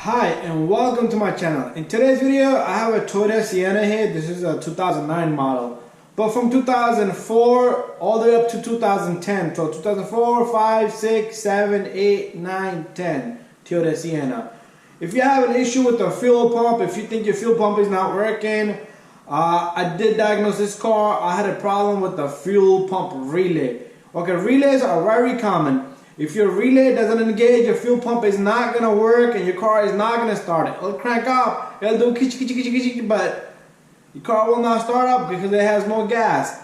Hi and welcome to my channel. In today's video I have a Toyota Sienna here. This is a 2009 model, but from 2004 all the way up to 2010. So 2004, 5, 6, 7, 8, 9, 10 Toyota Sienna. If you have an issue with the fuel pump, if you think your fuel pump is not working, I did diagnose this car. I had a problem with the fuel pump relay. Okay, relays are very common. If your relay doesn't engage, your fuel pump is not going to work and your car is not going to start it. It'll crank up, it'll do kitchi kitchi kitchi kitchi, but your car will not start up because it has no gas.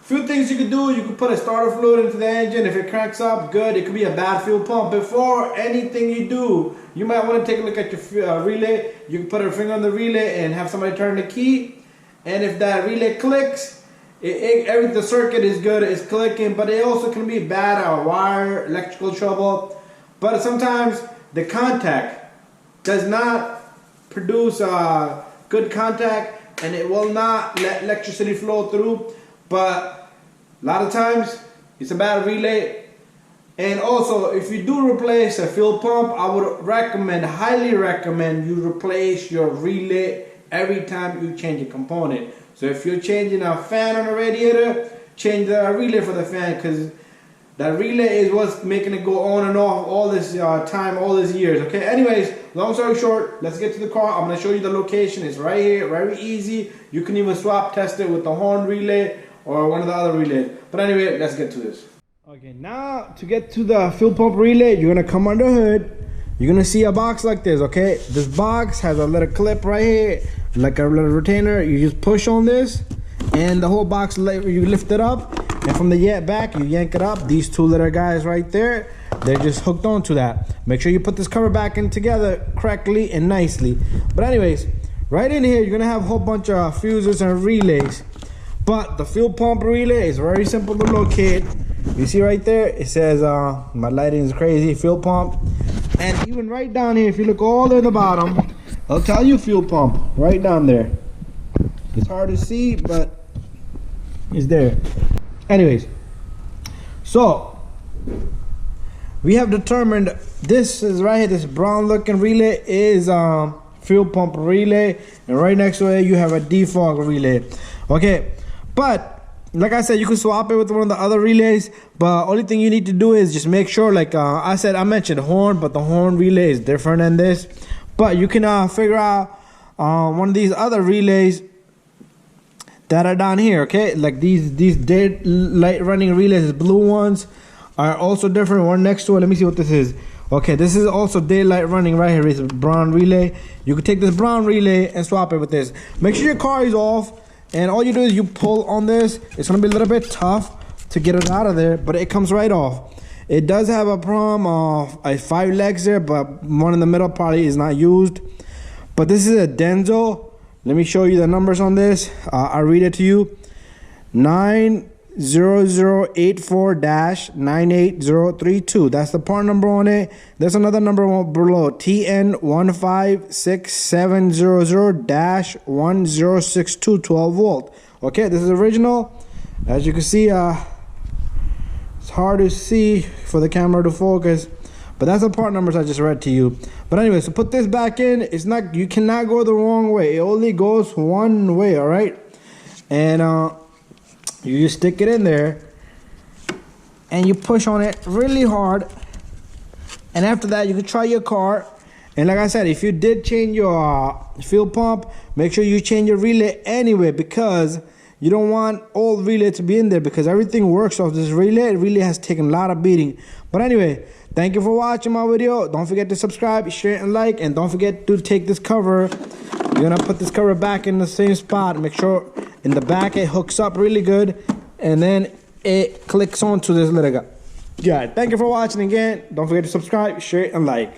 A few things you could do: you could put a starter fluid into the engine. If it cranks up, good. It could be a bad fuel pump. Before anything you do, you might want to take a look at your relay. You can put a finger on the relay and have somebody turn the key, and if that relay clicks, the circuit is good, it's clicking, but it also can be bad wire, electrical trouble. But sometimes the contact does not produce good contact and it will not let electricity flow through. But a lot of times it's a bad relay. And also, if you do replace a fuel pump, I would highly recommend you replace your relay every time you change a component. So if you're changing a fan on the radiator, change the relay for the fan, because that relay is what's making it go on and off all this time, all these years. Okay, anyways, long story short, let's get to the car. I'm going to show you the location. It's right here, very easy. You can even swap test it with the horn relay or one of the other relays. But anyway, let's get to this. Okay, now to get to the fuel pump relay, you're going to come under the hood. You're going to see a box like this, okay? This box has a little clip right here, like a little retainer. You just push on this, and the whole box, you lift it up, and from the back, you yank it up. These two little guys right there, they're just hooked onto that. Make sure you put this cover back in together correctly and nicely. But anyways, right in here, you're going to have a whole bunch of fuses and relays. But the fuel pump relay is very simple to locate. You see right there, it says, my lighting is crazy, fuel pump. And even right down here, if you look all the way at the bottom, it'll tell you fuel pump right down there. It's hard to see, but it's there. Anyways, so we have determined this is right here, this brown looking relay is fuel pump relay, and right next to it you have a defog relay. Okay, but like I said, you can swap it with one of the other relays, but only thing you need to do is just make sure, like I mentioned horn, but the horn relay is different than this. But you can figure out one of these other relays that are down here, okay? Like these dead light running relays, blue ones, are also different. One next to it, let me see what this is. Okay, this is also daylight running right here. It's a brown relay. You can take this brown relay and swap it with this. Make sure your car is off. And all you do is you pull on this. It's going to be a little bit tough to get it out of there, but it comes right off. It does have a problem of 5 legs there, but one in the middle probably is not used. But this is a Denso. Let me show you the numbers on this. I'll read it to you. 90084-98032. That's the part number on it. There's another number below, TN15670-1062, 12 volt. Okay, this is original. As you can see, it's hard to see for the camera to focus, but that's the part numbers I just read to you. But anyway, so put this back in. It's not, you cannot go the wrong way. It only goes one way, all right? And you just stick it in there and you push on it really hard, and after that you can try your car. And like I said, if you did change your fuel pump, make sure you change your relay anyway, because you don't want old relay to be in there, because everything works off this relay. It really has taken a lot of beating. But anyway, thank you for watching my video. Don't forget to subscribe, share, and like, and don't forget to take this cover. You're gonna put this cover back in the same spot. Make sure in the back it hooks up really good, and then it clicks onto this little guy. Yeah, thank you for watching again. Don't forget to subscribe, share, and like.